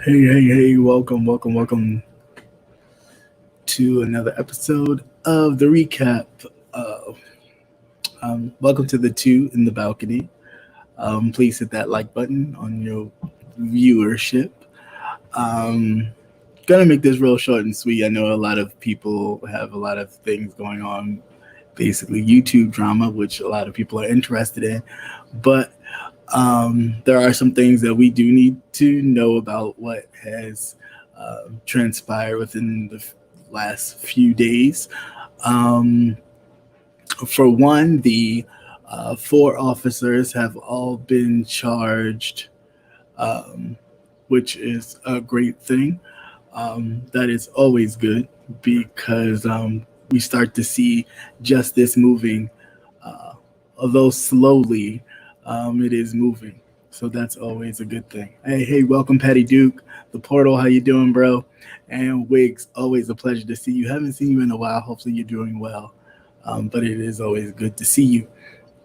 Hey, welcome to another episode of the recap. Uh, Welcome to the two in the balcony. Please hit that like button on your viewership. Um, Gonna make this real short and sweet. I know a lot of people have a lot of things going on, basically YouTube drama, which a lot of people are interested in, but there are some things that we do need to know about what has transpired within the last few days. Um, for one, the four officers have all been charged, um, which is a great thing. That is always good because we start to see justice moving, uh, although slowly, it is moving. So that's always a good thing. Hey, welcome, Patty Duke, the portal. How you doing, bro? And Wiggs, always a pleasure to see you. Haven't seen you in a while. Hopefully, you're doing well. But it is always good to see you.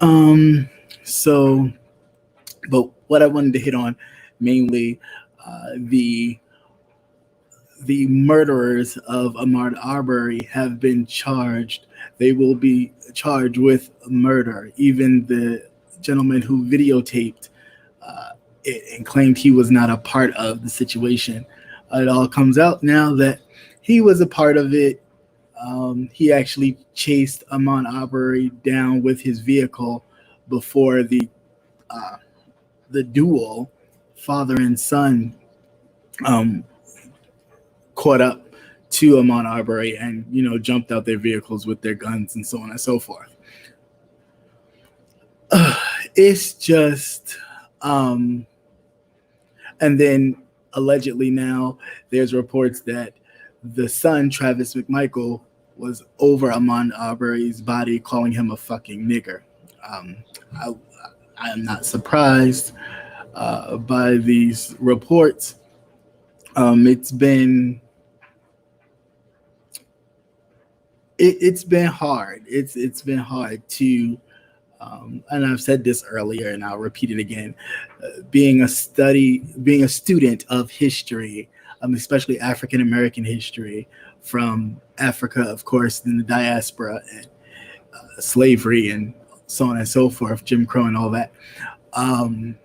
Um, so, but what I wanted to hit on mainly, the murderers of Ahmaud Arbery have been charged. They will be charged with murder. Even the gentleman who videotaped it and claimed he was not a part of the situation. It all comes out now that he was a part of it. He actually chased Ahmaud Arbery down with his vehicle before uh, the duel, father and son, um, caught up to Ahmaud Arbery and jumped out their vehicles with their guns and so on and so forth. It's just, um, and then allegedly now there's reports that the son Travis McMichael was over Ahmaud Arbery's body, calling him a fucking nigger. Um, I, I am not surprised by these reports. It's been it's been hard. It's been hard to, and I've said this earlier, and I'll repeat it again. Being a student of history, especially African American history, from Africa, of course, in the diaspora and slavery and so on and so forth, Jim Crow and all that, um,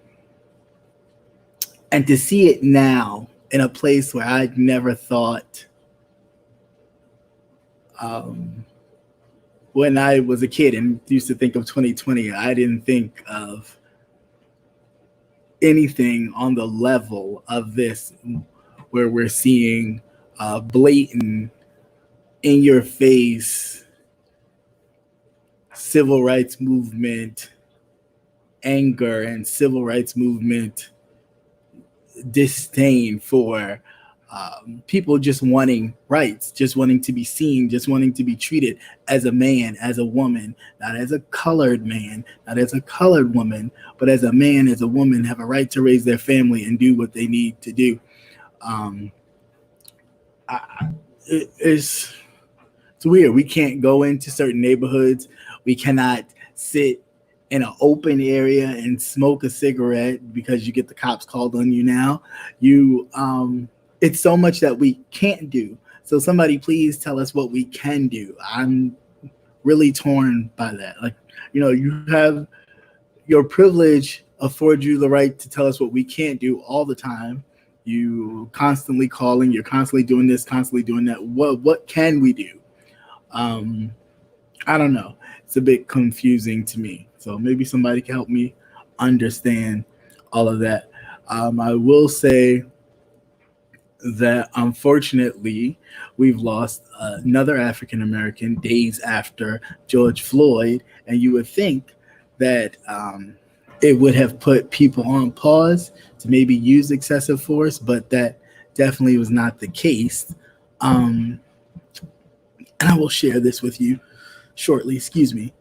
and to see it now in a place where I'd never thought. Um, when I was a kid and used to think of 2020, I didn't think of anything on the level of this, where we're seeing blatant, in your face civil rights movement anger and civil rights movement disdain for people just wanting rights, just wanting to be seen, just wanting to be treated as a man, as a woman, not as a colored man, not as a colored woman, but as a man, as a woman, have a right to raise their family and do what they need to do. Um, I, it's weird. We can't go into certain neighborhoods. We cannot sit in an open area and smoke a cigarette because you get the cops called on you now. You It's so much that we can't do. So somebody please tell us what we can do. I'm really torn by that. Like, you have your privilege affords you the right to tell us what we can't do all the time. You constantly calling, you're constantly doing this, constantly doing that. What can we do? Um, I don't know. It's a bit confusing to me. So maybe somebody can help me understand all of that. I will say that unfortunately we've lost another African American days after George Floyd, and you would think that it would have put people on pause to maybe use excessive force, but that definitely was not the case. Um, and I will share this with you shortly, excuse me.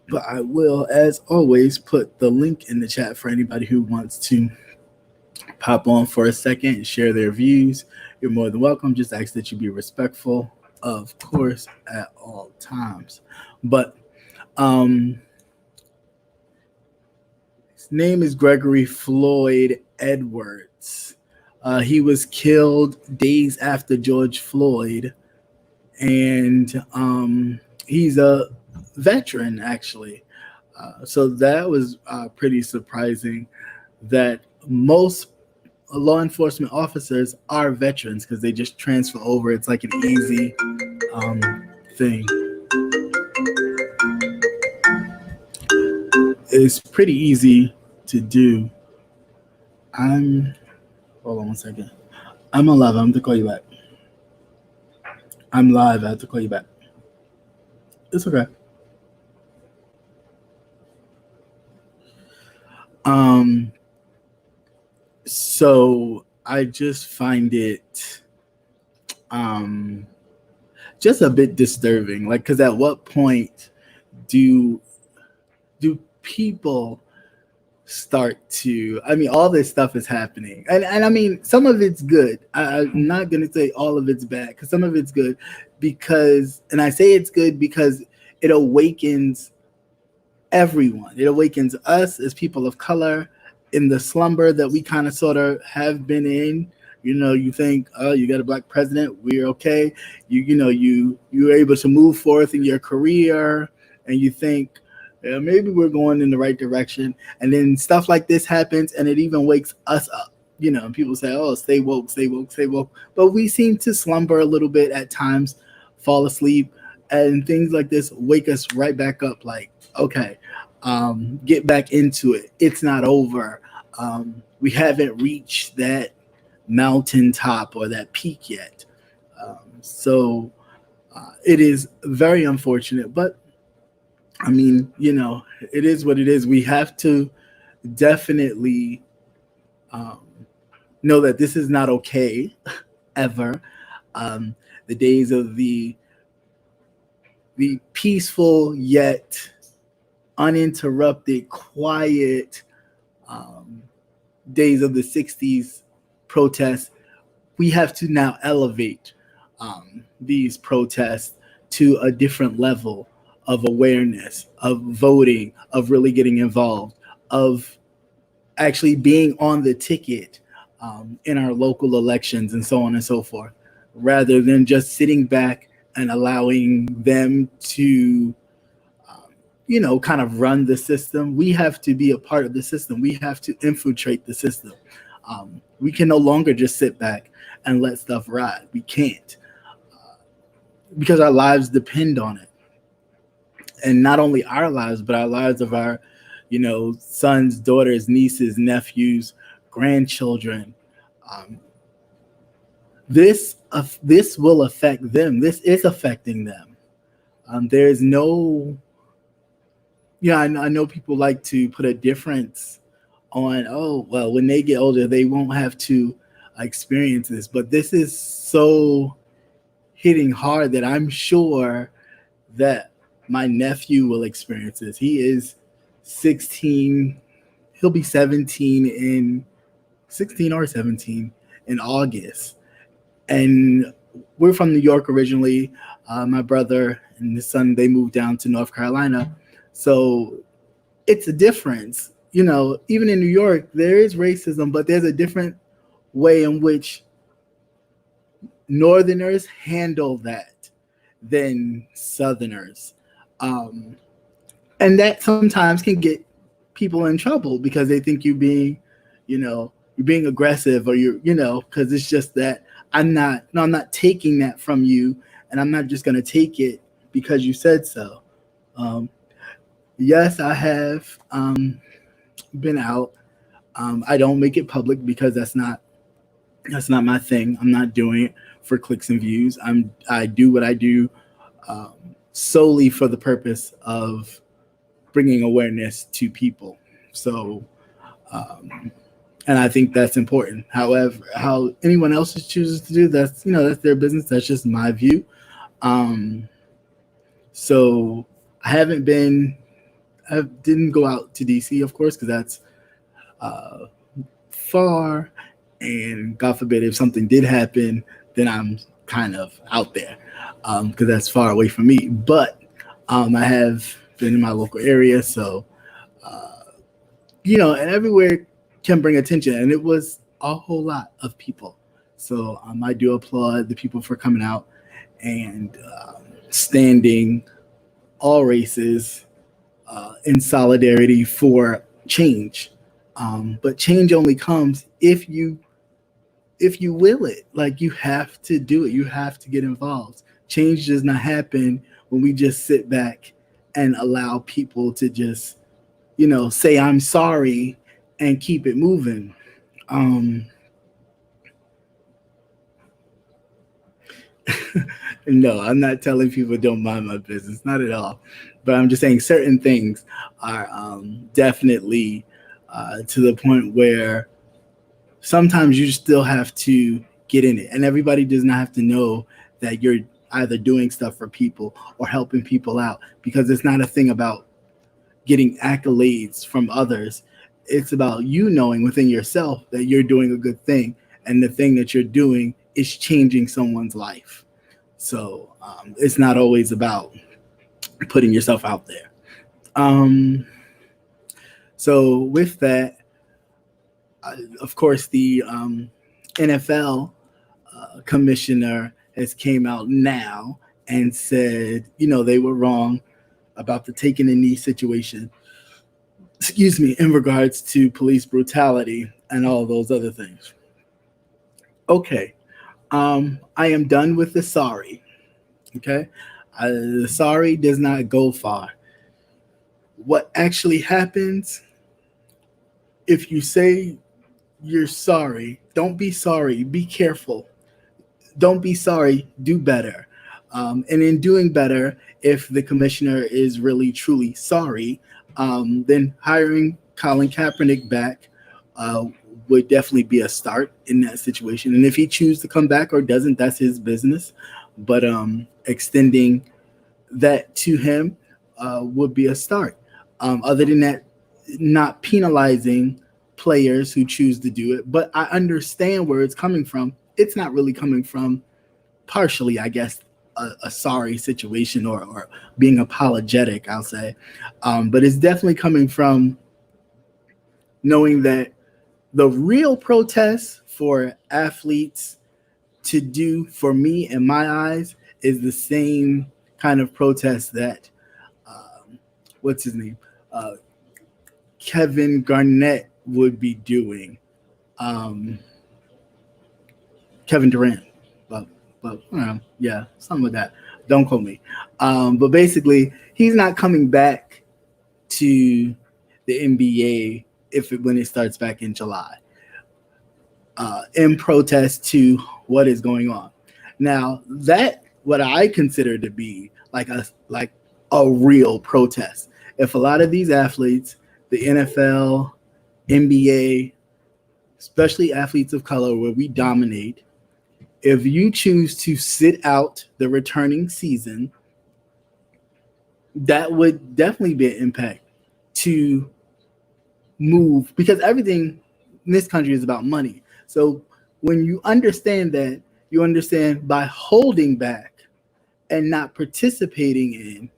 But I will, as always, put the link in the chat for anybody who wants to pop on for a second and share their views. You're more than welcome. Just ask that you be respectful, of course, at all times. But his name is Gregory Floyd Edwards. He was killed days after George Floyd, and he's a veteran actually. So that was pretty surprising that most law enforcement officers are veterans because they just transfer over. It's like an easy thing. It's pretty easy to do. I'm hold on one second. I'm alive. I have to call you back. I'm live. I have to call you back. It's okay. So I just find it just a bit disturbing. Like, because at what point do people start to, I mean, all this stuff is happening, and I mean, some of it's good. I'm not going to say all of it's bad, because some of it's good, because, and I say it's good because it awakens everyone. It awakens us as people of color in the slumber that we kind of sort of have been in. You know, you think, oh, you got a black president, we're okay. You're able to move forth in your career, and you think, yeah, maybe we're going in the right direction. And then stuff like this happens, and it even wakes us up. You know, and people say, oh, stay woke, stay woke, stay woke. But we seem to slumber a little bit at times, fall asleep, and things like this wake us right back up. Like, okay, get back into it. It's not over. We haven't reached that mountaintop or that peak yet. So it is very unfortunate, but I mean, you know, it is what it is. We have to definitely know that this is not okay ever. The days of the peaceful yet uninterrupted, quiet days of the 60s protests, we have to now elevate these protests to a different level of awareness, of voting, of really getting involved, of actually being on the ticket in our local elections and so on and so forth, rather than just sitting back and allowing them to, kind of run the system. We have to be a part of the system. We have to infiltrate the system. We can no longer just sit back and let stuff ride. We can't, because our lives depend on it. And not only our lives, but our lives of our, sons, daughters, nieces, nephews, grandchildren. This will affect them. This is affecting them. There is no, I know people like to put a difference on, oh, well, when they get older, they won't have to experience this. But this is so hitting hard that I'm sure that my nephew will experience this. He is 16. He'll be 17 in 16 or 17 in August. And we're from New York originally. My brother and his son, they moved down to North Carolina. So it's a difference. Even in New York, there is racism, but there's a different way in which Northerners handle that than Southerners. And that sometimes can get people in trouble because they think you're being aggressive, or because it's just that I'm not taking that from you, and I'm not just going to take it because you said so. Yes, I have been out. I don't make it public because that's not my thing. I'm not doing it for clicks and views. I do what I do solely for the purpose of bringing awareness to people. So, and I think that's important. However, how anyone else chooses to do that's their business. That's just my view. So I didn't go out to DC, of course, because that's far, and God forbid if something did happen, then I'm kind of out there because that's far away from me. But I have been in my local area, so and everywhere can bring attention. And it was a whole lot of people. So I do applaud the people for coming out and standing all races in solidarity for change. But change only comes if you will it. Like, you have to do it. You have to get involved. Change does not happen when we just sit back and allow people to just, say I'm sorry and keep it moving. Um, no, I'm not telling people don't mind my business, not at all. But I'm just saying certain things are definitely to the point where sometimes you still have to get in it. And everybody does not have to know that you're either doing stuff for people or helping people out, because it's not a thing about getting accolades from others. It's about you knowing within yourself that you're doing a good thing, and the thing that you're doing is changing someone's life. So it's not always about putting yourself out there. Um, so with that, of course, the NFL commissioner has came out now and said, they were wrong about the taking a knee situation, excuse me, in regards to police brutality and all those other things. Okay. I am done with the sorry. Okay. The sorry does not go far. What actually happens if you say you're sorry, don't be sorry, be careful. Don't be sorry, do better. And in doing better, if the commissioner is really truly sorry, then hiring Colin Kaepernick back uh, would definitely be a start in that situation. And if he chooses to come back or doesn't, that's his business. But extending that to him would be a start. Other than that, not penalizing players who choose to do it. But I understand where it's coming from. It's not really coming from, partially, I guess, a sorry situation or being apologetic, I'll say. But it's definitely coming from knowing that the real protest for athletes to do, for me in my eyes, is the same kind of protest that what's his name, Kevin Garnett would be doing. Um, Kevin Durant, but yeah, something like that. Don't quote me. But basically, he's not coming back to the NBA when it starts back in July, in protest to what is going on. Now, that what I consider to be like a real protest. If a lot of these athletes, the NFL, NBA, especially athletes of color, where we dominate, if you choose to sit out the returning season, that would definitely be an impact to move, because everything in this country is about money. So when you understand that, you understand by holding back and not participating in,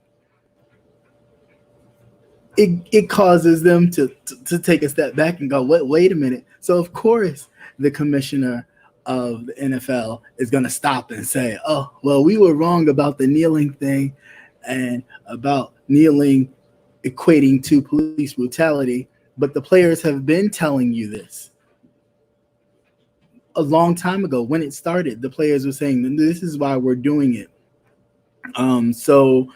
it causes them to take a step back and go, wait a minute. So of course the commissioner of the NFL is going to stop and say, oh, well, we were wrong about the kneeling thing and about kneeling equating to police brutality. But the players have been telling you this a long time ago. When it started, the players were saying, this is why we're doing it. So,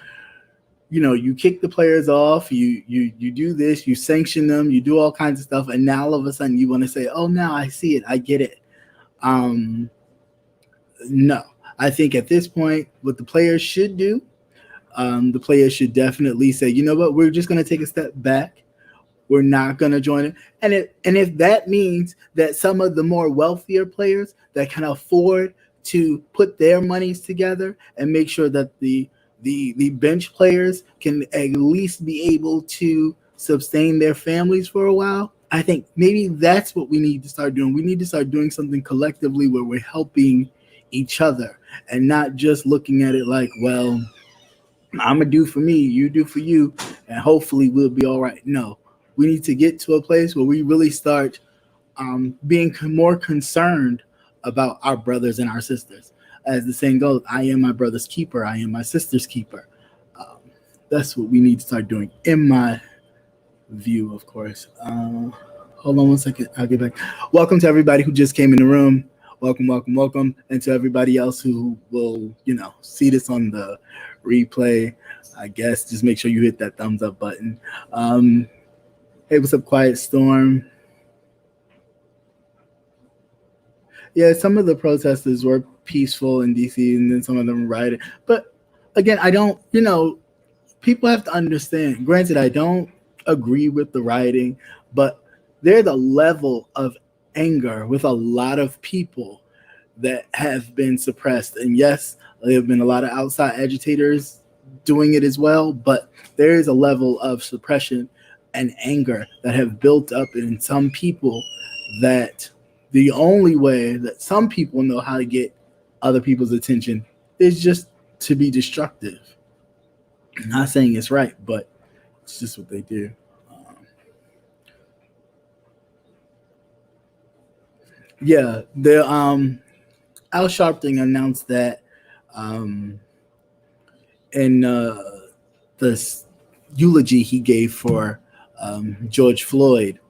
you kick the players off, you do this, you sanction them, you do all kinds of stuff. And now all of a sudden you want to say, oh, now I see it. I get it. No, I think at this point, what the players should do, the players should definitely say, you know what, we're just going to take a step back. We're not going to join it. And if that means that some of the more wealthier players that can afford to put their monies together and make sure that the bench players can at least be able to sustain their families for a while, I think maybe that's what we need to start doing. We need to start doing something collectively where we're helping each other and not just looking at it like, well, I'm going to do for me, you do for you, and hopefully we'll be all right. No, we need to get to a place where we really start being more concerned about our brothers and our sisters. As the saying goes, I am my brother's keeper, I am my sister's keeper. Um, that's what we need to start doing, in my view, of course. Hold on one second, I'll get back. Welcome to everybody who just came in the room. Welcome, welcome, welcome. And to everybody else who will, see this on the replay, I guess just make sure you hit that thumbs up button. Hey, what's up, Quiet Storm? Yeah, some of the protesters were peaceful in DC, and then some of them rioted. But again, I don't, people have to understand. Granted, I don't agree with the rioting, but there's a level of anger with a lot of people that have been suppressed. And yes, there have been a lot of outside agitators doing it as well, but there is a level of suppression and anger that have built up in some people that the only way that some people know how to get other people's attention is just to be destructive. I'm not saying it's right, but it's just what they do. Yeah, the Al Sharpton announced that in the eulogy he gave for George Floyd,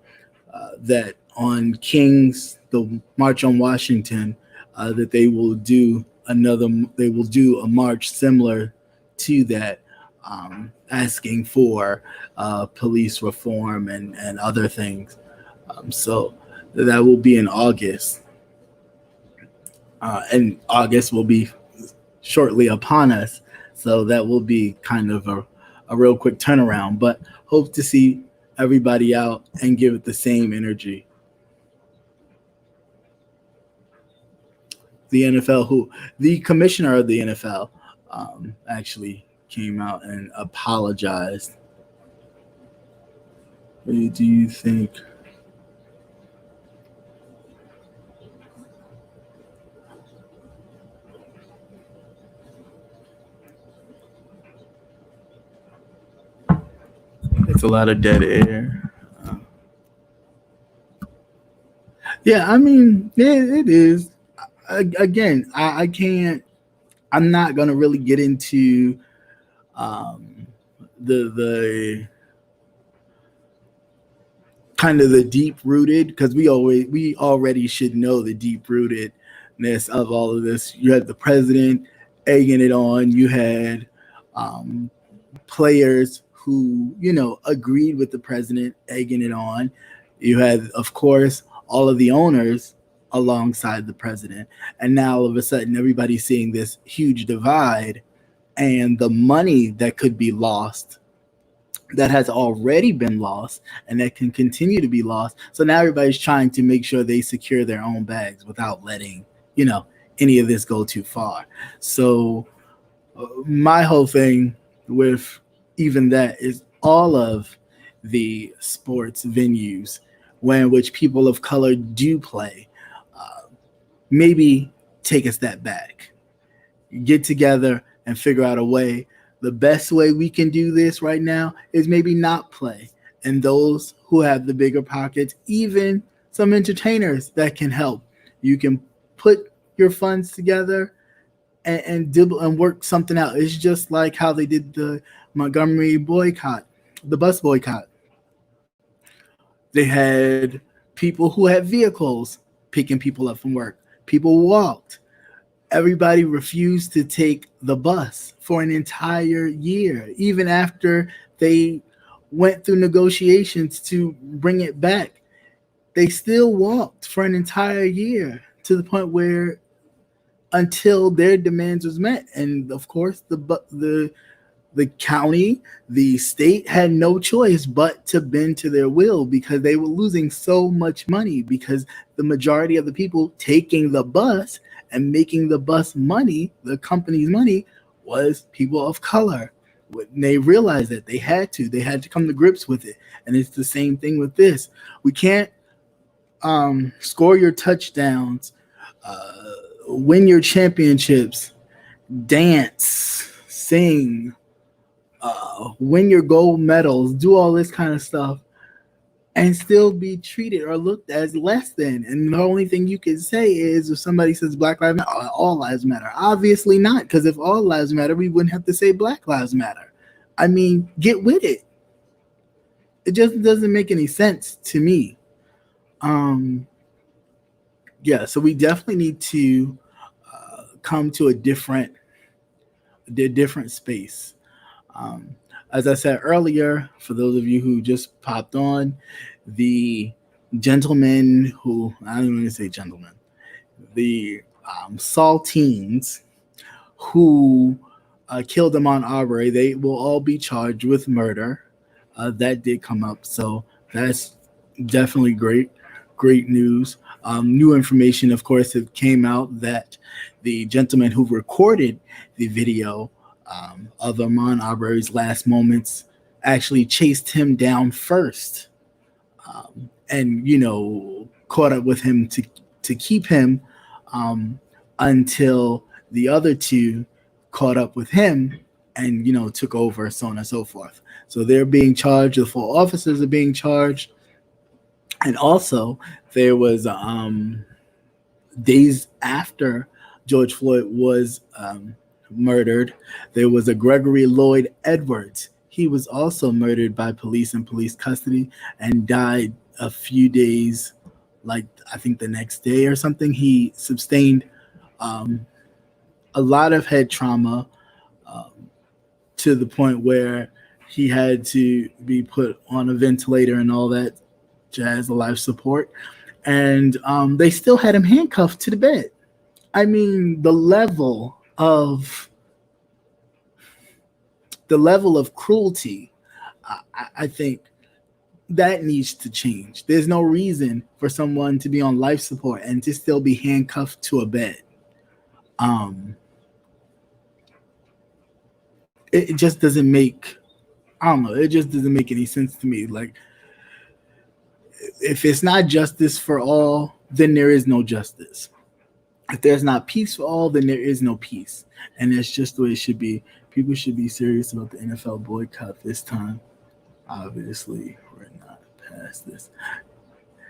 that on King's the March on Washington, that they will do a march similar to that, asking for police reform and other things. So that will be in August, and August will be shortly upon us. So that will be kind of a real quick turnaround, but hope to see everybody out and give it the same energy. The NFL, the commissioner of the NFL, actually came out and apologized. What do you think? It's a lot of dead air. Yeah, I mean, it is. Again, I can't. I'm not gonna really get into the kind of the deep rooted, because we already should know the deep rootedness of all of this. You had the president egging it on. You had players who agreed with the president egging it on. You had, of course, all of the owners alongside the president, and now all of a sudden everybody's seeing this huge divide, and the money that could be lost, that has already been lost, and that can continue to be lost. So now everybody's trying to make sure they secure their own bags without letting any of this go too far. So my whole thing with even that is all of the sports venues in which people of color do play, maybe take a step back, get together and figure out a way. The best way we can do this right now is maybe not play. And those who have the bigger pockets, even some entertainers that can help, you can put your funds together and work something out. It's just like how they did the Montgomery boycott, the bus boycott. They had people who had vehicles picking people up from work. People walked. Everybody refused to take the bus for an entire year, even after they went through negotiations to bring it back. They still walked for an entire year, to the point where until their demands was met. And of course, the county, the state had no choice but to bend to their will, because they were losing so much money, because the majority of the people taking the bus and making the bus money, the company's money, was people of color. When they realized that they had to come to grips with it. And it's the same thing with this. We can't score your touchdowns, win your championships, dance, sing, win your gold medals, do all this kind of stuff, and still be treated or looked as less than. And the only thing you can say is if somebody says Black Lives Matter, all lives matter. Obviously not, because if all lives matter, we wouldn't have to say Black Lives Matter. I mean, get with it. It just doesn't make any sense to me. Yeah, so we definitely need to come to a different space. As I said earlier, for those of you who just popped on, the gentleman who, I don't even want to say gentleman, the Saltines who killed Ahmaud Arbery, they will all be charged with murder. That did come up, so that's definitely great news. New information, of course, it came out that the gentleman who recorded the video of Ahmaud Arbery's last moments actually chased him down first, and caught up with him to keep him until the other two caught up with him and took over, so on and so forth. So they're being charged. The 4 officers are being charged, and also there was days after George Floyd was murdered, there was a Gregory Lloyd Edwards. He was also murdered by police in police custody and died a few days, like I think the next day or something. He sustained a lot of head trauma to the point where he had to be put on a ventilator and all that jazz, life support. And they still had him handcuffed to the bed. I mean, the level of cruelty, I think that needs to change. There's no reason for someone to be on life support and to still be handcuffed to a bed. It just doesn't make, I don't know, it just doesn't make any sense to me. Like, if it's not justice for all, then there is no justice. If there's not peace for all, then there is no peace. And that's just the way it should be. People should be serious about the NFL boycott this time. Obviously, we're not past this.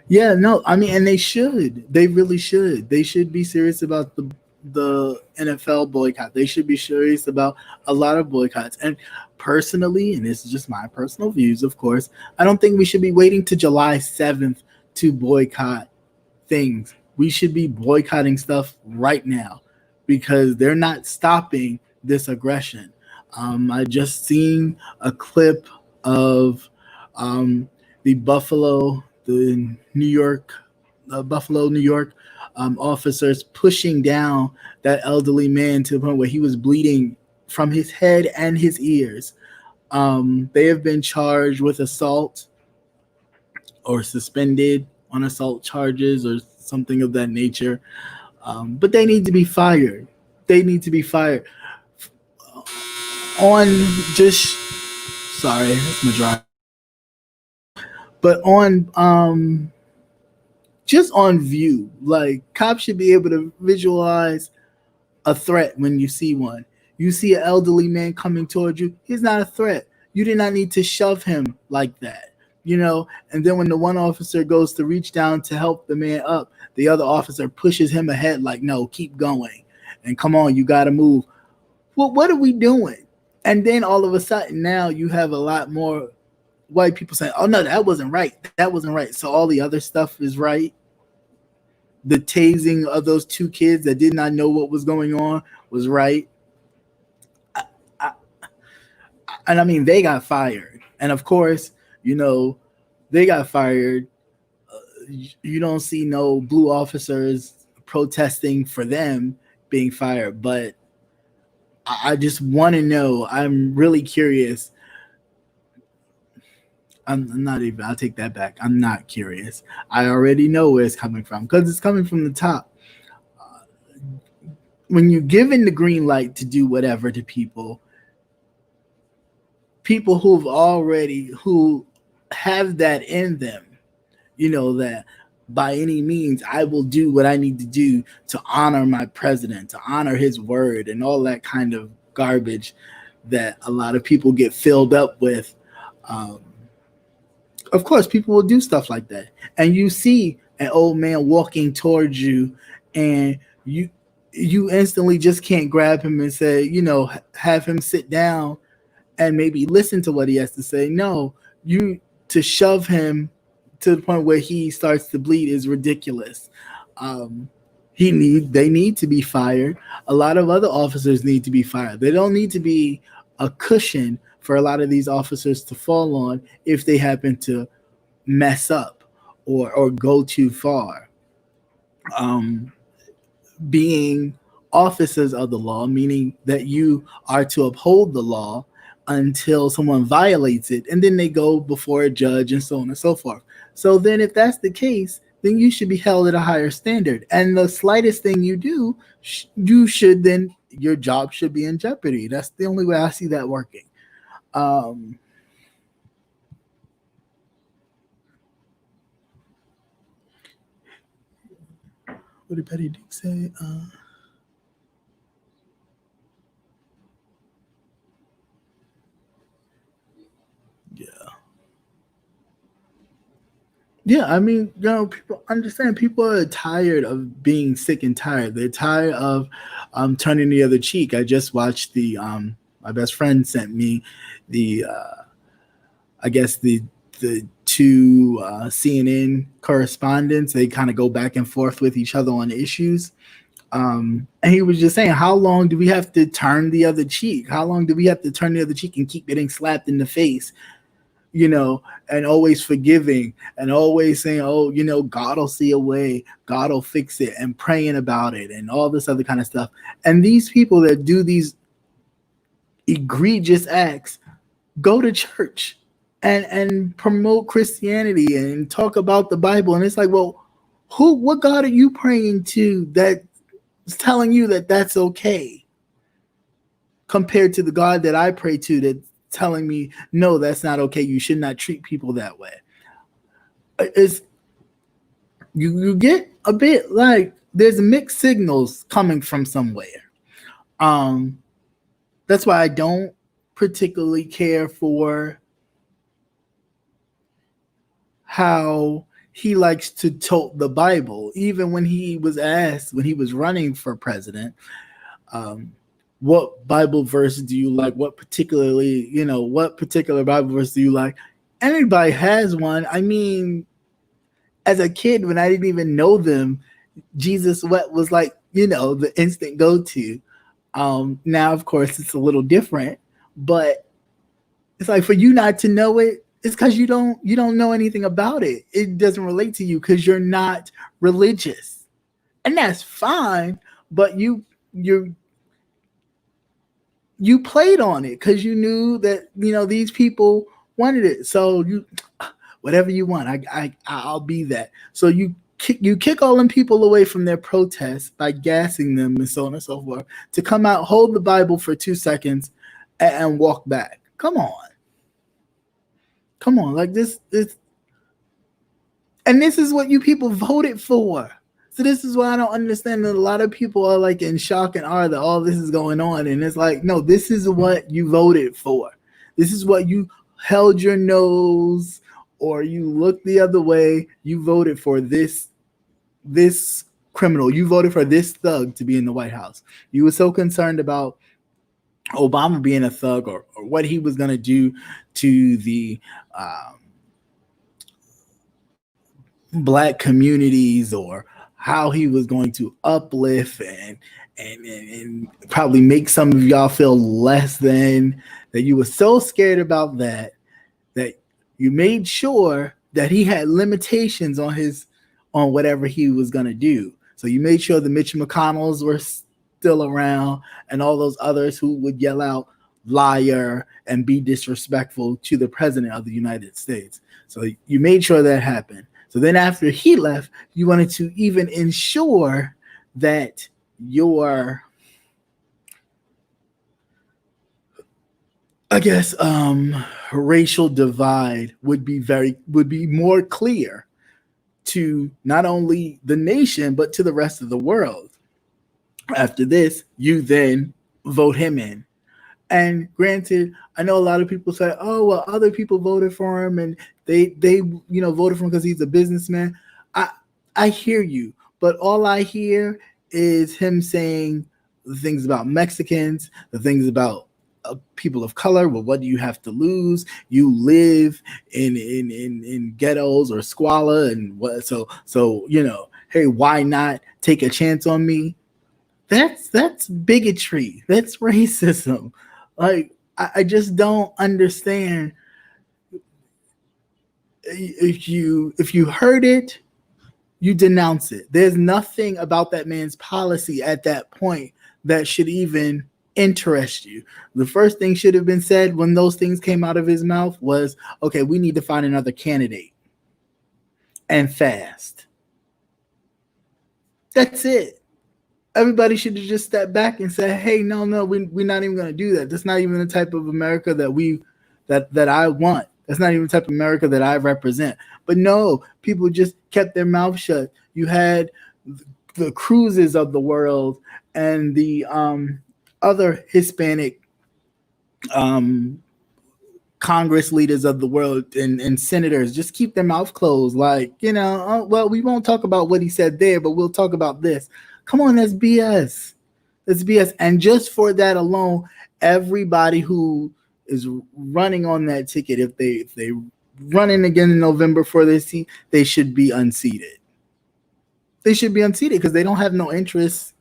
Yeah, no, I mean, and they should. They really should. They should be serious about the NFL boycott. They should be serious about a lot of boycotts. And personally, and this is just my personal views, of course, I don't think we should be waiting to July 7th to boycott things. We should be boycotting stuff right now because they're not stopping this aggression. I just seen a clip of the Buffalo, New York officers pushing down that elderly man to the point where he was bleeding from his head and his ears. They have been charged with assault or suspended on assault charges or something of that nature. But they need to be fired. They need to be fired. Sorry, that's my drive. But just on view, like, cops should be able to visualize a threat when you see one. You see an elderly man coming towards you, he's not a threat. You did not need to shove him like that, And then when the one officer goes to reach down to help the man up, the other officer pushes him ahead like, no, keep going. And come on, you got to move. Well, what are we doing? And then all of a sudden now you have a lot more white people saying, oh, no, that wasn't right. That wasn't right. So all the other stuff is right. The tasing of those 2 kids that did not know what was going on was right. And I mean, they got fired. And of course, they got fired. You don't see no blue officers protesting for them being fired. But I just want to know. I'm really curious. I'm not even, I'll take that back. I'm not curious. I already know where it's coming from because it's coming from the top. When you're given the green light to do whatever to people who have that in them, that by any means, I will do what I need to do to honor my president, to honor his word and all that kind of garbage that a lot of people get filled up with. Of course, people will do stuff like that, and you see an old man walking towards you, and you instantly just can't grab him and say, have him sit down and maybe listen to what he has to say. No, you to shove him to the point where he starts to bleed is ridiculous. Um, they need to be fired. A lot of other officers need to be fired. They don't need to be a cushion for a lot of these officers to fall on if they happen to mess up or go too far. Um, being officers of the law, meaning that you are to uphold the law until someone violates it, and then they go before a judge and so on and so forth. So then, if that's the case, then you should be held at a higher standard. And the slightest thing you do, you should then your job should be in jeopardy. That's the only way I see that working. Um, what did Petty Dick say? Yeah. Yeah, I mean, people understand. People are tired of being sick and tired. They're tired of turning the other cheek. I just watched my best friend sent me the I guess the two CNN correspondents. They kind of go back and forth with each other on issues. And he was just saying, how long do we have to turn the other cheek? How long do we have to turn the other cheek and keep getting slapped in the face? And always forgiving and always saying, oh, God will see a way, God will fix it, and praying about it and all this other kind of stuff. And these people that do these egregious acts go to church and promote Christianity and talk about the Bible. And it's like, well, what God are you praying to that's telling you that that's okay compared to the God that I pray to that telling me, no, that's not okay. You should not treat people that way. It's you get a bit like there's mixed signals coming from somewhere. That's why I don't particularly care for how he likes to tote the Bible. Even when he was asked, when he was running for president, what Bible verse do you like? What particular Bible verse do you like? Anybody has one. I mean, as a kid, when I didn't even know them, Jesus was like, the instant go-to. Now, of course, it's a little different, but it's like for you not to know it, it's because you don't know anything about it. It doesn't relate to you because you're not religious, and that's fine. But you played on it because you knew that these people wanted it. So you, whatever you want, I'll be that. So you kick all them people away from their protests by gassing them and so on and so forth to come out, hold the Bible for 2 seconds, and walk back. Come on, like this, and this is what you people voted for. So this is why I don't understand that a lot of people are like in shock and awe that all this is going on. And it's like, no, this is what you voted for. This is what you held your nose or you looked the other way. You voted for this criminal. You voted for this thug to be in the White House. You were so concerned about Obama being a thug or what he was going to do to the Black communities or how he was going to uplift and probably make some of y'all feel less than, that you were so scared about that you made sure that he had limitations on whatever he was going to do. So you made sure the Mitch McConnells were still around and all those others who would yell out liar and be disrespectful to the president of the United States. So you made sure that happened. So then after he left, you wanted to even ensure that your, racial divide would be more clear to not only the nation, but to the rest of the world. After this, you then vote him in. And granted, I know a lot of people say, "Oh, well, other people voted for him, and they voted for him because he's a businessman." I I hear you, but all I hear is him saying the things about Mexicans, the things about people of color. Well, what do you have to lose? You live in ghettos or squalor, and what? So hey, why not take a chance on me? That's bigotry. That's racism. Like I just don't understand. If you heard it, you denounce it. There's nothing about that man's policy at that point that should even interest you. The first thing should have been said when those things came out of his mouth was, okay, we need to find another candidate, and fast. That's it. Everybody should have just stepped back and said, hey, no, we're not even going to do that. That's not even the type of America that I want. That's not even the type of America that I represent. But no, people just kept their mouth shut. You had the Cruzes of the world and the other Hispanic Congress leaders of the world and senators just keep their mouth closed. Like, oh, well, we won't talk about what he said there, but we'll talk about this. Come on, that's BS. That's BS. And just for that alone, everybody who is running on that ticket, if they running again in November for this seat, they should be unseated. They should be unseated because they don't have no interest.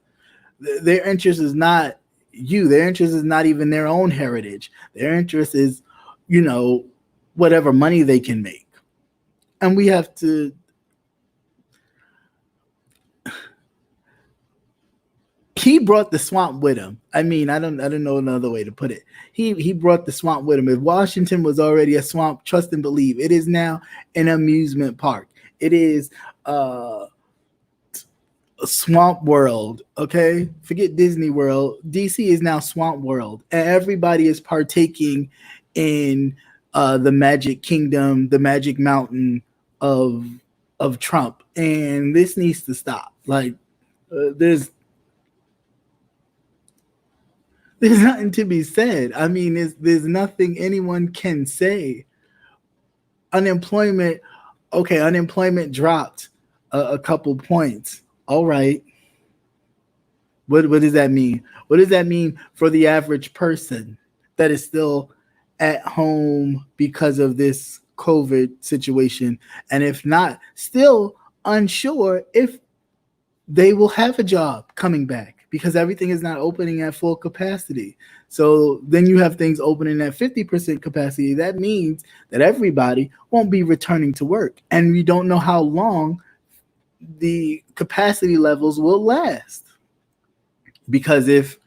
Their interest is not you. Their interest is not even their own heritage. Their interest is, whatever money they can make. And we have to. He brought the swamp with him. I mean, I don't know another way to put it. He brought the swamp with him. If Washington was already a swamp, trust and believe, it is now an amusement park. It is a Swamp World. Okay, forget Disney World. DC is now Swamp World, and everybody is partaking in the Magic Kingdom, the Magic Mountain of Trump, and this needs to stop. Like, there's nothing to be said. I mean, there's nothing anyone can say. Unemployment dropped a couple points. All right. What does that mean? What does that mean for the average person that is still at home because of this COVID situation? And if not, still unsure if they will have a job coming back because everything is not opening at full capacity. So then you have things opening at 50% capacity. That means that everybody won't be returning to work. And we don't know how long the capacity levels will last. Because if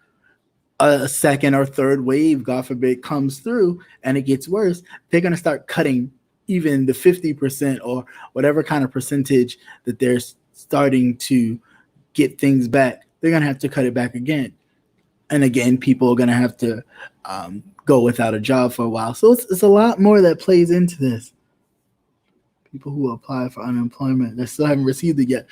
a second or third wave, God forbid, comes through and it gets worse, they're going to start cutting even the 50% or whatever kind of percentage that they're starting to get things back. They're going to have to cut it back again. And again, people are going to have to go without a job for a while. So it's a lot more that plays into this. People who apply for unemployment that still haven't received it yet.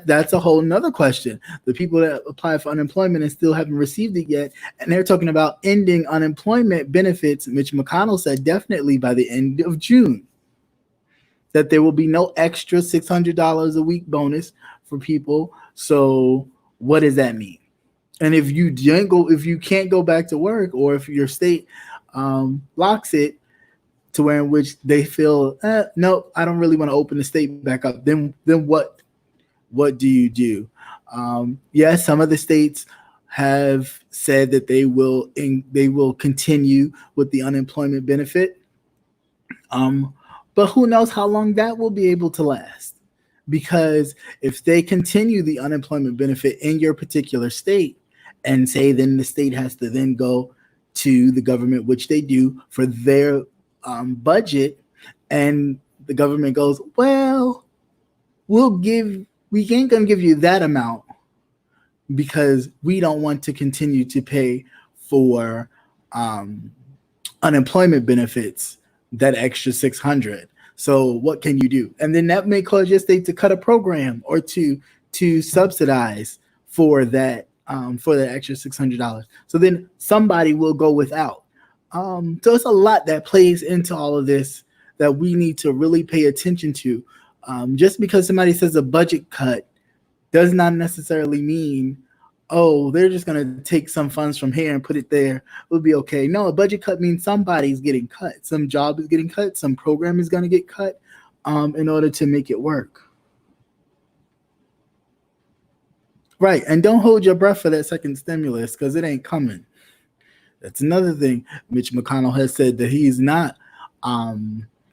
That's a whole nother question. The people that apply for unemployment and still haven't received it yet, and they're talking about ending unemployment benefits. Mitch McConnell said definitely by the end of June that there will be no extra $600 a week bonus for people. So what does that mean? And if you can't go back to work, or if your state locks it to where in which they feel, no, I don't really want to open the state back up, then what do you do? Yes, some of the states have said that they will continue with the unemployment benefit, but who knows how long that will be able to last? Because if they continue the unemployment benefit in your particular state, and say then the state has to then go to the government, which they do for their budget, and the government goes, well, we ain't gonna give you that amount because we don't want to continue to pay for unemployment benefits, that extra $600. So what can you do? And then that may cause your state to cut a program or to subsidize for that extra $600. So then somebody will go without. So it's a lot that plays into all of this that we need to really pay attention to. Just because somebody says a budget cut does not necessarily mean, oh, they're just going to take some funds from here and put it there. It'll be okay. No, a budget cut means somebody's getting cut. Some job is getting cut. Some program is going to get cut in order to make it work. Right. And don't hold your breath for that second stimulus because it ain't coming. That's another thing Mitch McConnell has said that he's not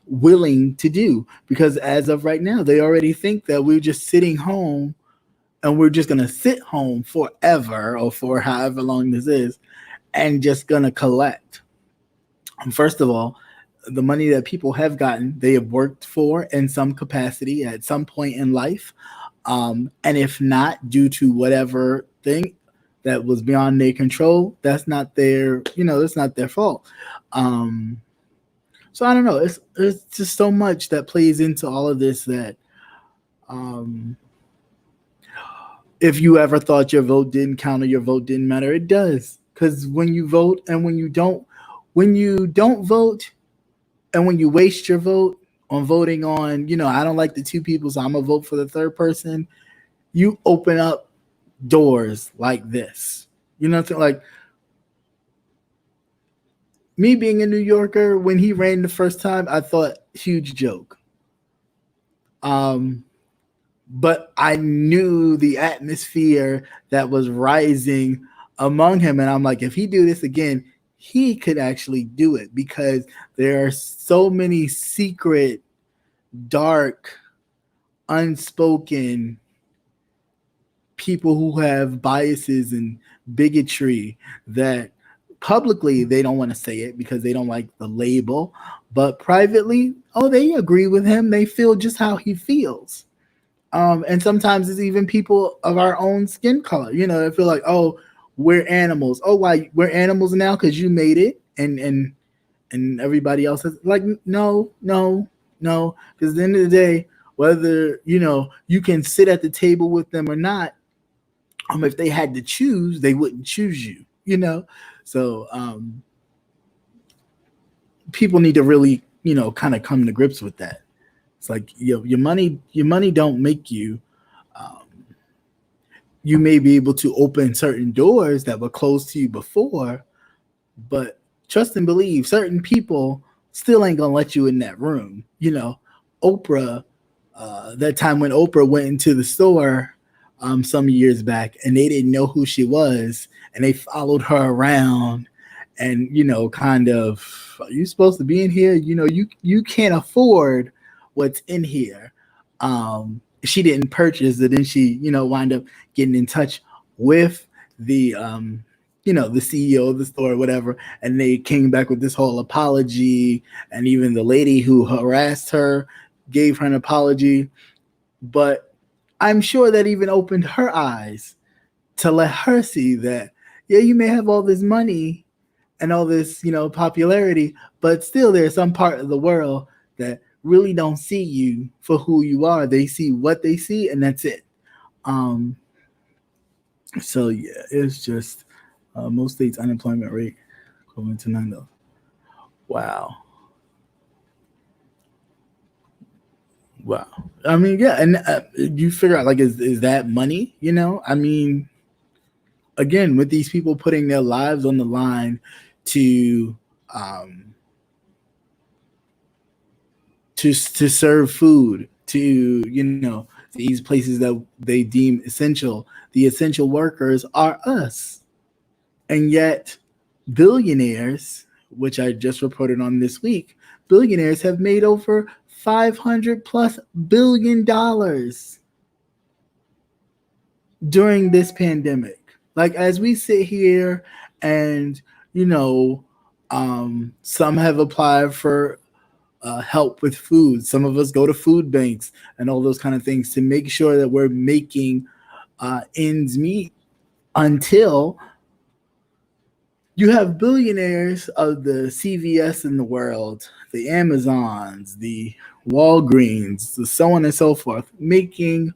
willing to do because as of right now, they already think that we're just sitting home and we're just going to sit home forever or for however long this is and just going to collect. First of all, the money that people have gotten, they have worked for in some capacity at some point in life. And if not, due to whatever thing that was beyond their control, that's not their, that's not their fault. So I don't know. It's just so much that plays into all of this that if you ever thought your vote didn't count or your vote didn't matter, it does. Because when you vote and when you don't vote and when you waste your vote on voting on, I don't like the two people, so I'm going to vote for the third person, you open up doors like this. Like me being a New Yorker, when he ran the first time, I thought huge joke. But I knew the atmosphere that was rising among him. And I'm like, if he do this again, he could actually do it because there are so many secret, dark, unspoken people who have biases and bigotry that publicly they don't want to say it because they don't like the label, but privately, they agree with him. They feel just how he feels. And sometimes it's even people of our own skin color, they feel like, oh, we're animals. Oh, why we're animals now? Because you made it, and everybody else is like, no. Because at the end of the day, whether you can sit at the table with them or not, if they had to choose, they wouldn't choose you. So people need to really kind of come to grips with that. It's like your money don't make you. You may be able to open certain doors that were closed to you before, but trust and believe, certain people still ain't gonna let you in that room. Oprah, that time when Oprah went into the store some years back and they didn't know who she was and they followed her around and kind of, are you supposed to be in here? You can't afford what's in here. She didn't purchase it, and she wind up getting in touch with the the CEO of the store or whatever, and they came back with this whole apology, and even the lady who harassed her gave her an apology. But I'm sure that even opened her eyes to let her see that, yeah, you may have all this money and all this popularity, but still there's some part of the world that really don't see you for who you are. They see what they see, and that's it. So yeah, it's just most states' unemployment rate going to 9. Wow. I mean, yeah, and you figure out like, is that money? I mean, again, with these people putting their lives on the line to serve food to these places that they deem essential. The essential workers are us, and yet billionaires, which I just reported on this week, billionaires have made over $500+ billion during this pandemic. Like, as we sit here and some have applied for help with food. Some of us go to food banks and all those kind of things to make sure that we're making ends meet until you have billionaires of the CVS in the world, the Amazons, the Walgreens, the so on and so forth, making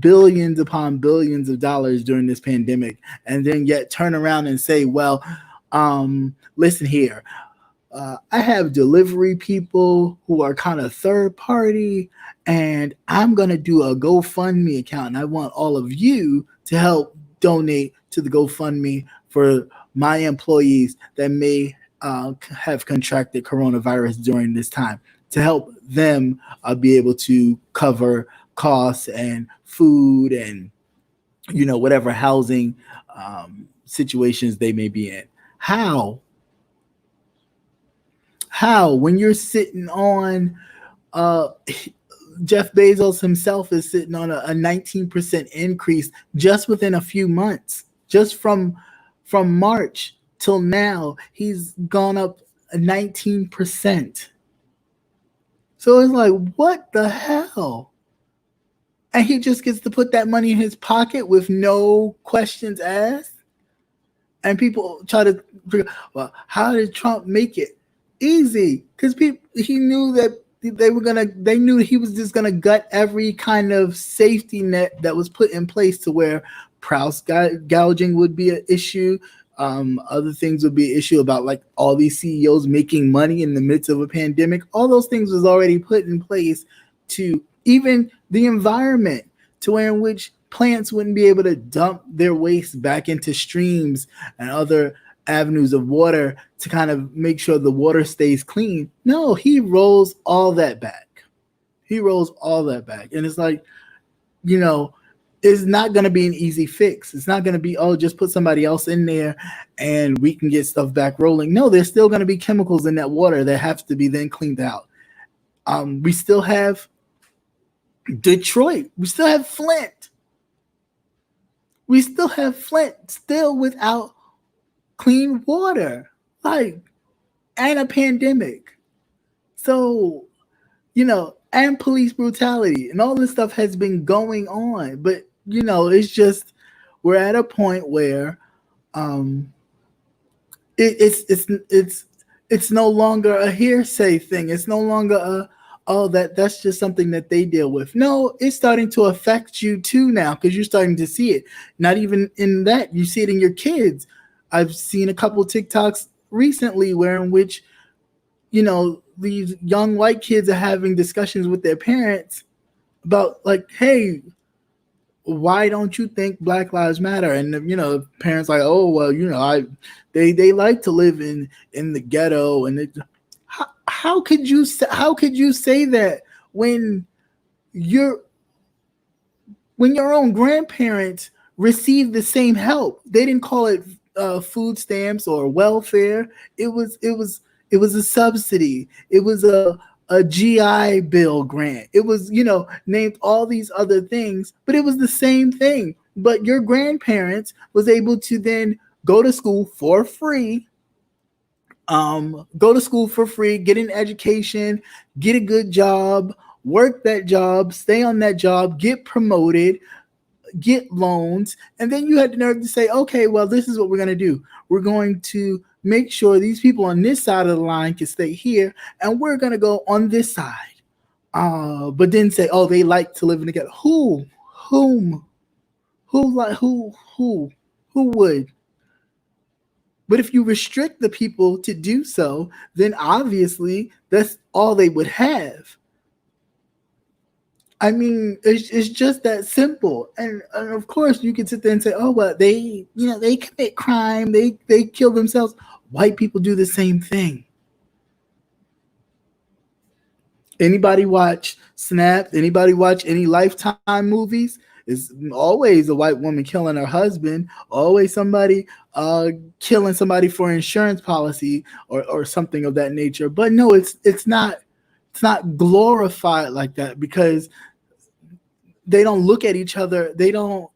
billions upon billions of dollars during this pandemic, and then yet turn around and say, well, Listen here. I have delivery people who are kind of third party, and I'm going to do a GoFundMe account. And I want all of you to help donate to the GoFundMe for my employees that may have contracted coronavirus during this time to help them be able to cover costs and food and, whatever housing situations they may be in. How when you're sitting on uh Jeff Bezos himself is sitting on a 19% increase just within a few months, just from March till now he's gone up 19%. So it's like, what the hell? And he just gets to put that money in his pocket with no questions asked. And people try to figure, well, how did Trump make it? Easy, because he knew that they knew he was just gonna gut every kind of safety net that was put in place to where price gouging would be an issue. Other things would be an issue about like all these CEOs making money in the midst of a pandemic. All those things was already put in place to even the environment, to where in which plants wouldn't be able to dump their waste back into streams and other avenues of water to kind of make sure the water stays clean. No, he rolls all that back. And it's like, it's not going to be an easy fix. It's not going to be, just put somebody else in there and we can get stuff back rolling. No, there's still going to be chemicals in that water that have to be then cleaned out. We still have Detroit. We still have Flint. Still without clean water, and a pandemic. So, and police brutality and all this stuff has been going on. But, it's just, we're at a point where it's no longer a hearsay thing. It's no longer that's just something that they deal with. No, it's starting to affect you too now, because you're starting to see it. Not even in that, you see it in your kids. I've seen a couple of TikToks recently where in which, these young white kids are having discussions with their parents about like, hey, why don't you think Black Lives Matter? And parents like, oh well, they like to live in the ghetto. And how could you say that when your own grandparents received the same help? They didn't call it food stamps or welfare. It was a subsidy. It was a GI Bill grant. It was, named all these other things, but it was the same thing. But your grandparents was able to then go to school for free, get an education, get a good job, work that job, stay on that job, get promoted, get loans. And then you had the nerve to say, okay, well, this is what we're going to do. We're going to make sure these people on this side of the line can stay here, and we're going to go on this side. But then say, oh, they like to live in together. Who would? But if you restrict the people to do so, then obviously that's all they would have. I mean, it's just that simple. And of course, you can sit there and say, oh, well, they commit crime. They kill themselves. White people do the same thing. Anybody watch Snapped? Anybody watch any Lifetime movies? It's always a white woman killing her husband. Always somebody killing somebody for insurance policy or something of that nature. But no, it's not glorified like that, because they don't look at each other. They don't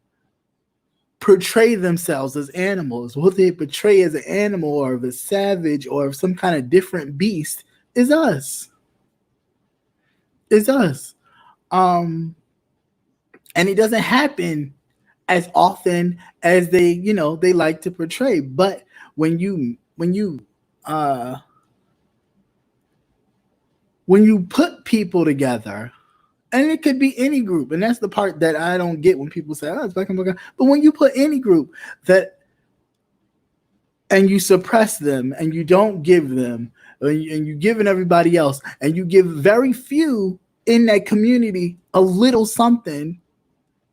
portray themselves as animals. What they portray as an animal or of a savage or of some kind of different beast is us. And it doesn't happen as often as they like to portray. But when you put people together, and it could be any group, and that's the part that I don't get when people say, oh, it's black and black. But when you put any group that and you suppress them and you don't give them, and you giving everybody else, and you give very few in that community a little something,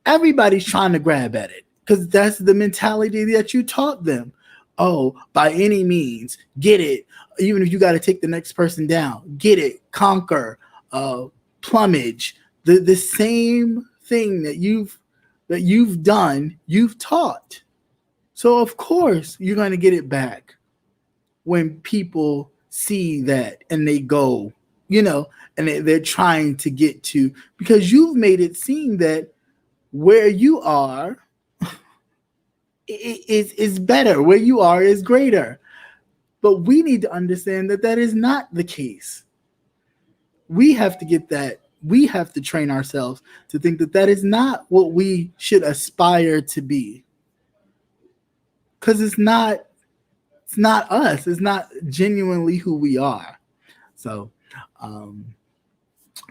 everybody's trying to grab at it because that's the mentality that you taught them. Oh, by any means, get it. Even if you got to take the next person down, get it, conquer, uh, plumage. The same thing that you've done, you've taught. So of course you're going to get it back when people see that and they go, and they're trying to get to, because you've made it seem that where you are is better, where you are is greater. But we need to understand that that is not the case. We have to get that. We have to train ourselves to think that that is not what we should aspire to be. Because it's not us. It's not genuinely who we are. So,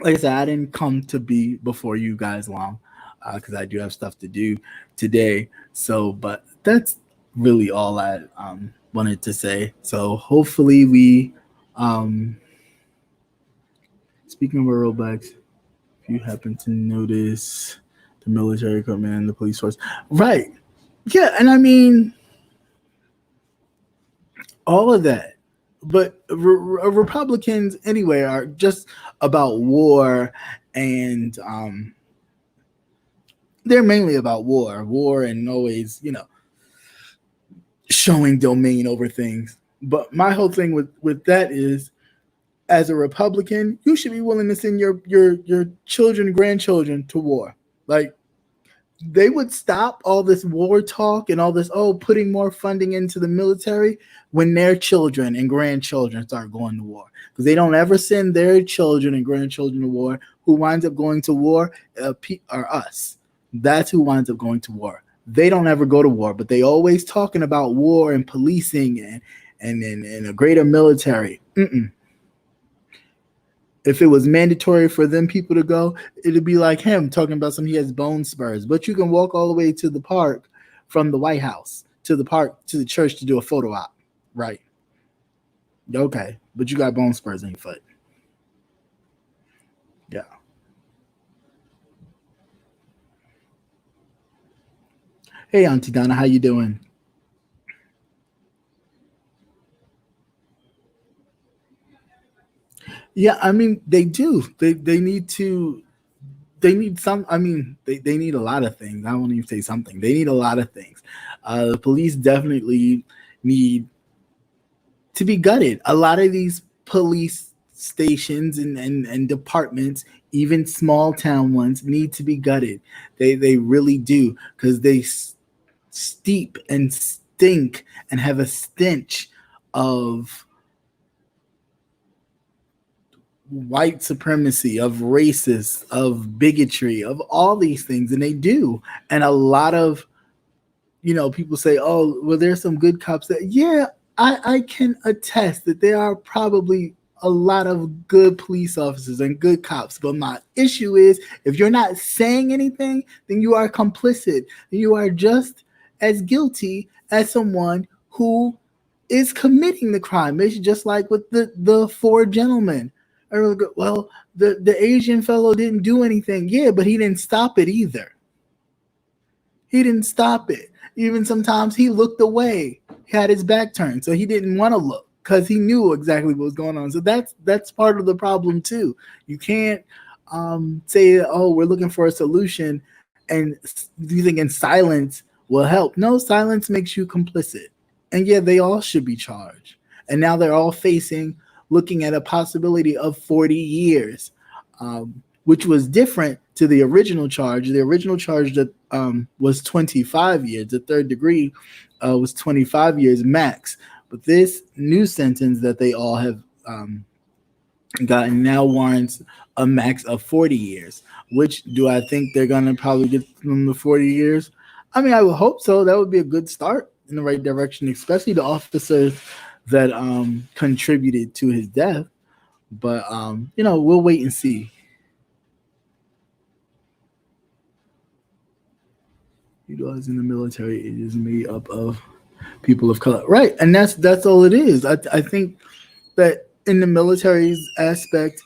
like I said, I didn't come to be before you guys long because I do have stuff to do today. So, but that's really all I wanted to say. So, hopefully, speaking of rollbacks, if you happen to notice the military equipment and the police force, right? Yeah, and I mean, all of that. But Republicans, anyway, are just about war, and they're mainly about war, and always, showing domain over things. But my whole thing with that is, as a Republican, you should be willing to send your children, grandchildren to war. Like, they would stop all this war talk and all this, putting more funding into the military when their children and grandchildren start going to war. Because they don't ever send their children and grandchildren to war. Who winds up going to war are us. That's who winds up going to war. They don't ever go to war, but they always talking about war and policing and a greater military. If it was mandatory for them people to go, it'd be like him talking about he has bone spurs. But you can walk all the way to the park from the White House to the park to the church to do a photo op, right? Okay, but you got bone spurs in your foot. Yeah. Hey, Auntie Donna, how you doing? Yeah, I mean they do. They need to. They need some. I mean, they need a lot of things. I won't even say something. They need a lot of things. The police definitely need to be gutted. A lot of these police stations and departments, even small town ones, need to be gutted. They really do, because they steep and stink and have a stench of white supremacy, of racist, of bigotry, of all these things, and they do. And a lot of people say, "Oh, well, there's some good cops." That, yeah, I can attest that there are probably a lot of good police officers and good cops. But my issue is, if you're not saying anything, then you are complicit. You are just as guilty as someone who is committing the crime. It's just like with the four gentlemen. Well, the Asian fellow didn't do anything. Yeah, but he didn't stop it either. He didn't stop it. Even sometimes he looked away. He had his back turned, so he didn't want to look because he knew exactly what was going on. So that's part of the problem too. You can't say, "Oh, we're looking for a solution," and you think in silence will help. No, silence makes you complicit. And yeah, they all should be charged. And now they're all looking at a possibility of 40 years, which was different to the original charge. The original charge that was 25 years. The third degree was 25 years max. But this new sentence that they all have gotten now warrants a max of 40 years. Which do I think they're going to probably get them the 40 years? I mean, I would hope so. That would be a good start in the right direction, especially the officers that contributed to his death. But we'll wait and see. Utilizing the military, it is made up of people of color, right? And that's all it is. I think that in the military's aspect,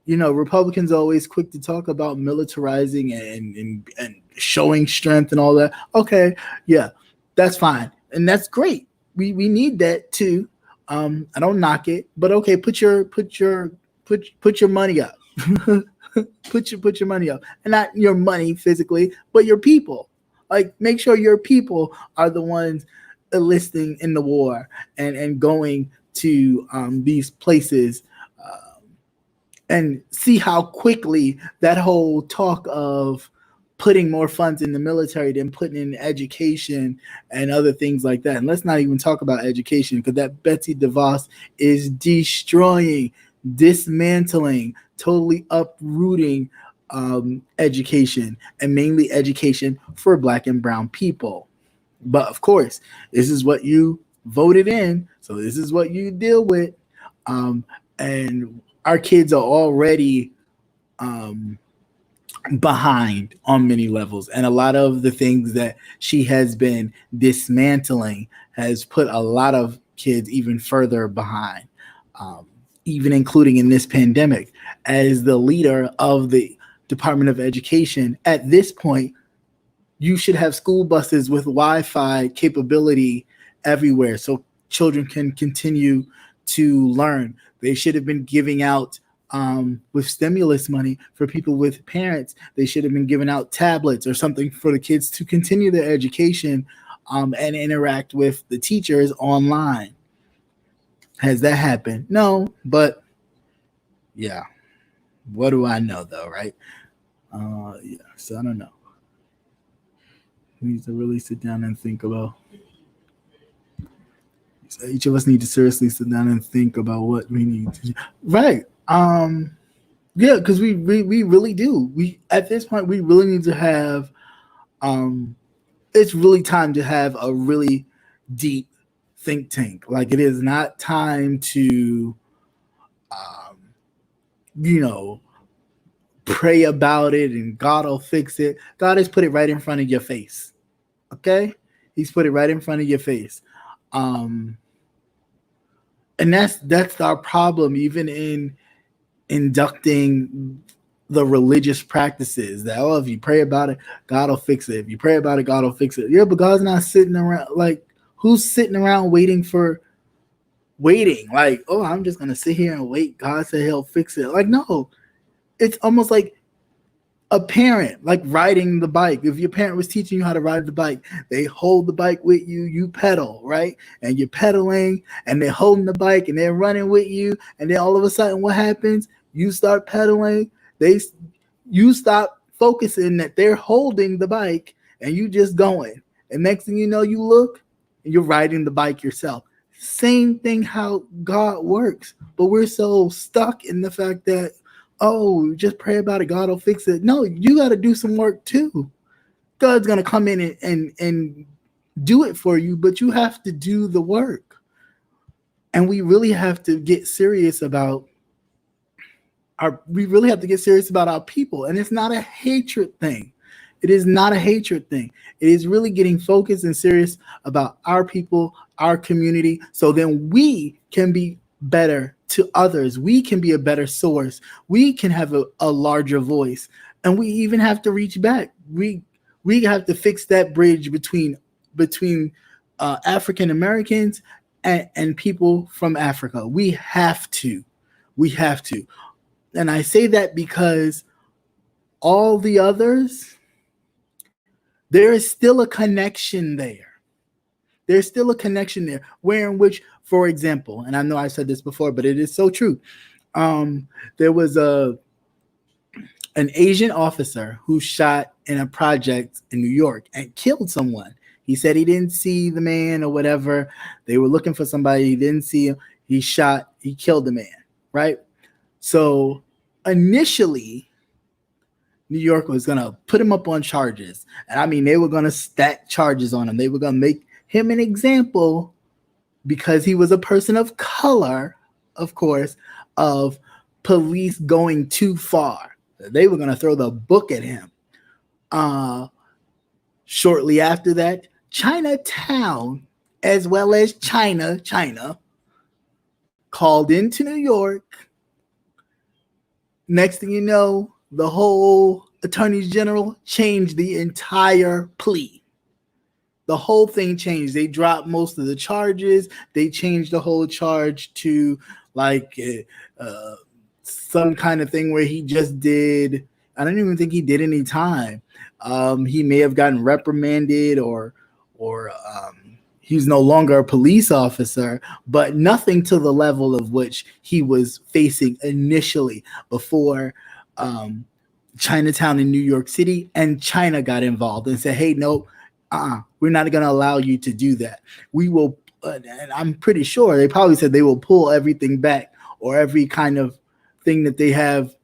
Republicans are always quick to talk about militarizing and showing strength and all that. Okay, yeah, that's fine, and that's great. We need that too. I don't knock it, but okay, put your money up. put your money up, and not your money physically, but your people. Like, make sure your people are the ones enlisting in the war and going to these places, and see how quickly that whole talk of putting more funds in the military than putting in education and other things like that. And let's not even talk about education, because that Betsy DeVos is destroying, dismantling, totally uprooting education, and mainly education for Black and brown people. But of course, this is what you voted in, so this is what you deal with. And our kids are already behind on many levels, and a lot of the things that she has been dismantling has put a lot of kids even further behind, even including in this pandemic. As the leader of the Department of Education, at this point, you should have school buses with Wi-Fi capability everywhere so children can continue to learn. They should have been giving out, with stimulus money for people with parents, they should have been giving out tablets or something for the kids to continue their education, and interact with the teachers online. Has that happened? No, but yeah. What do I know though, right? Yeah, so I don't know. We need to really sit down and think about. So each of us need to seriously sit down and think about what we need to do. Right. Yeah, because we really do. We, at this point, we really need to have. It's really time to have a really deep think tank. Like, it is not time to, you know, pray about it and God will fix it. God has put it right in front of your face. Okay, He's put it right in front of your face. And that's our problem, even in inducting the religious practices, that, oh, if you pray about it, God will fix it. If you pray about it, God will fix it. Yeah, but God's not sitting around. Like, who's sitting around waiting? Like, oh, I'm just gonna sit here and wait. God said He'll fix it. Like, no, it's almost like a parent, like riding the bike. If your parent was teaching you how to ride the bike, they hold the bike with you, you pedal, right? And you're pedaling and they're holding the bike and they're running with you. And then all of a sudden, what happens? You start pedaling. You stop focusing that they're holding the bike and you just going. And next thing you know, you look and you're riding the bike yourself. Same thing how God works. But we're so stuck in the fact that, oh, just pray about it, God will fix it. No, you got to do some work too. God's going to come in and do it for you, but you have to do the work. And we really have to get serious about our people. And it's not a hatred thing. It is not a hatred thing. It is really getting focused and serious about our people, our community, so then we can be better to others. We can be a better source. We can have a larger voice. And we even have to reach back. We have to fix that bridge between African Americans and people from Africa. We have to. And I say that because all the others, there is still a connection there. There's still a connection there, where in which, for example, and I know I said this before, but it is so true. There was an Asian officer who shot in a project in New York and killed someone. He said he didn't see the man or whatever. They were looking for somebody. He didn't see him. He killed the man, right? So initially, New York was going to put him up on charges. And I mean, they were going to stack charges on him. They were going to make him an example because he was a person of color, of course, of police going too far. They were going to throw the book at him. Shortly after that, Chinatown as well as China called into New York. Next thing you know, the whole attorney general changed the entire plea. The whole thing changed. They dropped most of the charges. They changed the whole charge to like some kind of thing where he just did. I don't even think he did any time. He may have gotten reprimanded or he's no longer a police officer, but nothing to the level of which he was facing initially before Chinatown in New York City, and China got involved and said, "Hey, no, we're not going to allow you to do that. We will," and I'm pretty sure they probably said they will pull everything back, or every kind of thing that they have,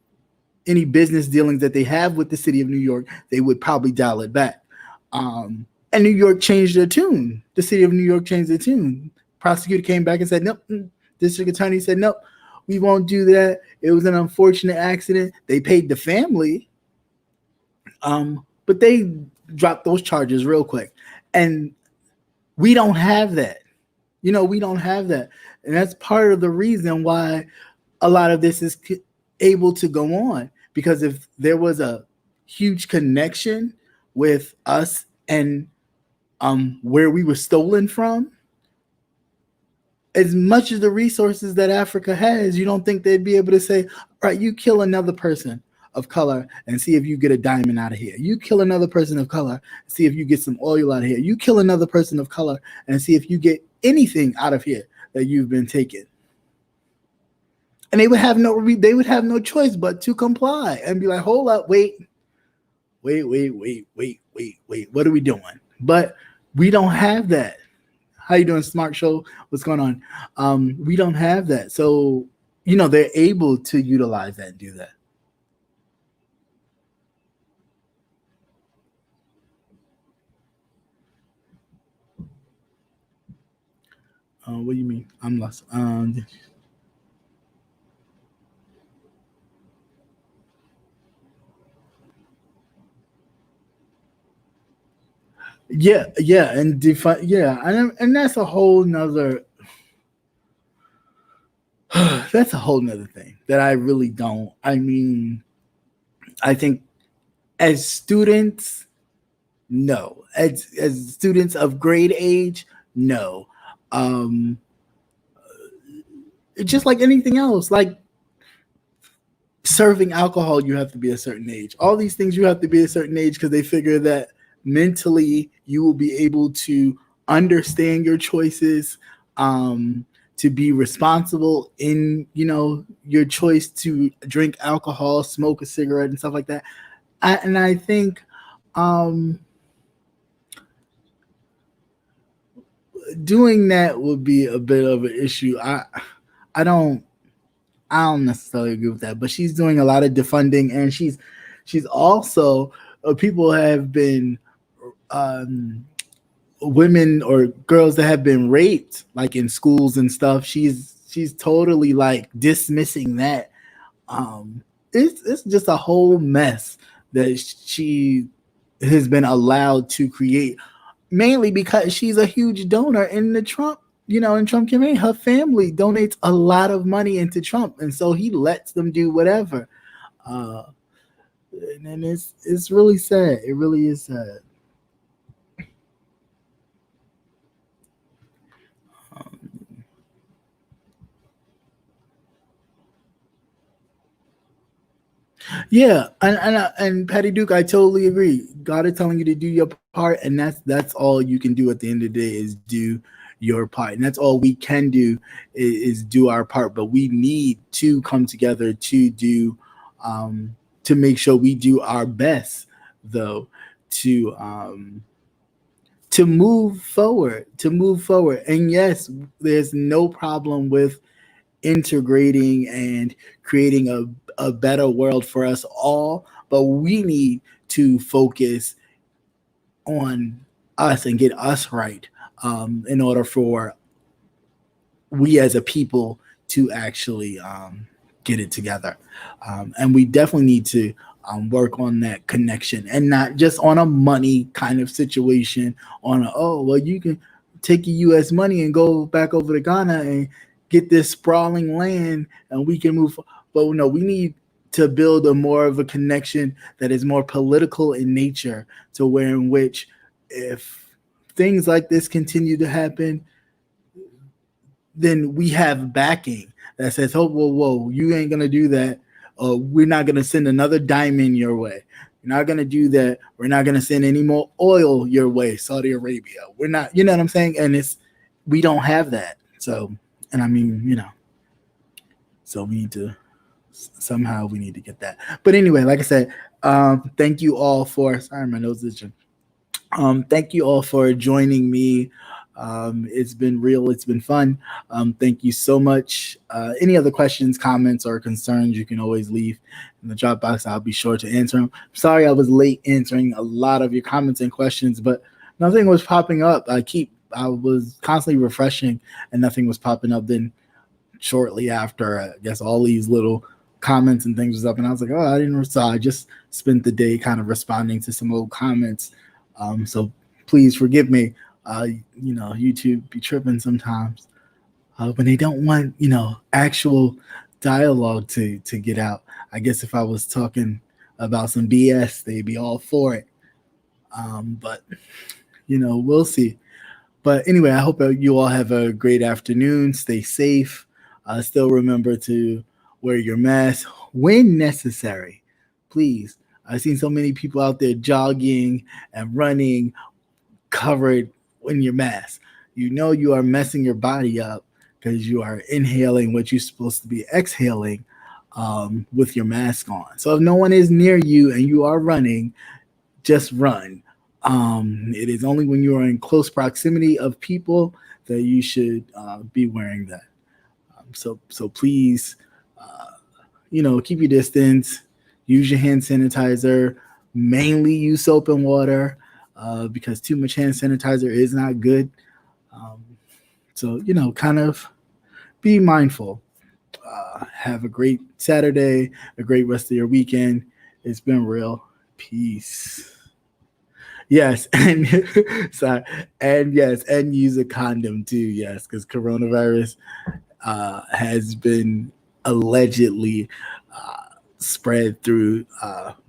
any business dealings that they have with the city of New York, they would probably dial it back. And New York changed their tune. The city of New York changed their tune. Prosecutor came back and said, "Nope." District attorney said, "Nope, we won't do that. It was an unfortunate accident." They paid the family, but they dropped those charges real quick. And we don't have that. We don't have that. And that's part of the reason why a lot of this is able to go on. Because if there was a huge connection with us and where we were stolen from, as much as the resources that Africa has, you don't think they'd be able to say, "All right, you kill another person of color and see if you get a diamond out of here. You kill another person of color, see if you get some oil out of here. You kill another person of color and see if you get anything out of here that you've been taken." And they would have no choice but to comply and be like, "Hold up, wait. What are we doing?" But we don't have that. How you doing, Smart Show? What's going on? We don't have that. So, they're able to utilize that and do that. What do you mean? I'm lost. Yeah, and define, yeah, and that's a whole nother that's a whole nother thing that I really don't. I mean, I think as students, no. As students of grade age, no. Um, just like anything else, like serving alcohol, you have to be a certain age. All these things, you have to be a certain age because they figure that mentally you will be able to understand your choices, to be responsible in your choice to drink alcohol, smoke a cigarette, and stuff like that. I think um, doing that would be a bit of an issue. I don't I don't necessarily agree with that, but she's doing a lot of defunding, and she's also people have been um, women or girls that have been raped, like in schools and stuff. She's totally like dismissing that. It's just a whole mess that she has been allowed to create, mainly because she's a huge donor in the Trump, in Trump campaign. Her family donates a lot of money into Trump, and so he lets them do whatever. Uh, and it's really sad. It really is sad. Yeah, and Patty Duke, I totally agree. God is telling you to do your part, and that's all you can do at the end of the day is do your part, and that's all we can do is do our part. But we need to come together to make sure we do our best, though, to um, to move forward. And yes, there's no problem with integrating and creating a better world for us all. But we need to focus on us and get us right, in order for we as a people to actually get it together. And we definitely need to work on that connection and not just on a money kind of situation, on a, oh, well, you can take your U.S. money and go back over to Ghana and get this sprawling land, and we can move. But no, we need to build a more of a connection that is more political in nature, to where in which if things like this continue to happen, then we have backing that says, oh, whoa, you ain't going to do that. We're not going to send another diamond your way. We're not going to do that. We're not going to send any more oil your way, Saudi Arabia. We're not, you know what I'm saying? And we don't have that. So, and I mean, so we need to get that. But anyway, like I said, thank you all for, sorry, my nose is itching. Thank you all for joining me. It's been real. It's been fun. Thank you so much. Any other questions, comments, or concerns, you can always leave in the drop box. I'll be sure to answer them. Sorry I was late answering a lot of your comments and questions, but nothing was popping up. I was constantly refreshing and nothing was popping up. Then shortly after, I guess all these little comments and things was up, and I was like, oh, I didn't. So I just spent the day kind of responding to some old comments. So please forgive me. YouTube be tripping sometimes when they don't want, actual dialogue to get out. I guess if I was talking about some BS, they'd be all for it. But we'll see. But anyway, I hope you all have a great afternoon. Stay safe. Still remember to wear your mask when necessary. Please. I've seen so many people out there jogging and running covered in your mask. You are messing your body up because you are inhaling what you're supposed to be exhaling with your mask on. So if no one is near you and you are running, just run. It is only when you are in close proximity of people that you should be wearing that. So please, keep your distance. Use your hand sanitizer. Mainly use soap and water because too much hand sanitizer is not good. So kind of be mindful. Have a great Saturday, a great rest of your weekend. It's been real. Peace. Yes, and sorry, and yes, and use a condom too. Yes, because coronavirus has been allegedly spread through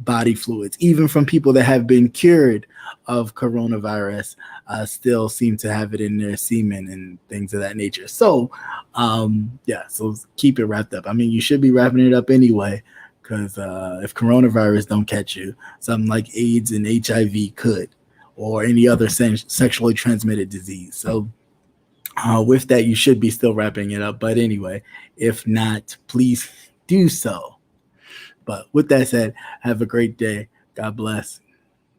body fluids. Even from people that have been cured of coronavirus, still seem to have it in their semen and things of that nature. So, so keep it wrapped up. I mean, you should be wrapping it up anyway, because if coronavirus don't catch you, something like AIDS and HIV could, or any other sexually transmitted disease. So with that, you should be still wrapping it up. But anyway, if not, please do so. But with that said, have a great day. God bless.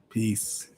Peace.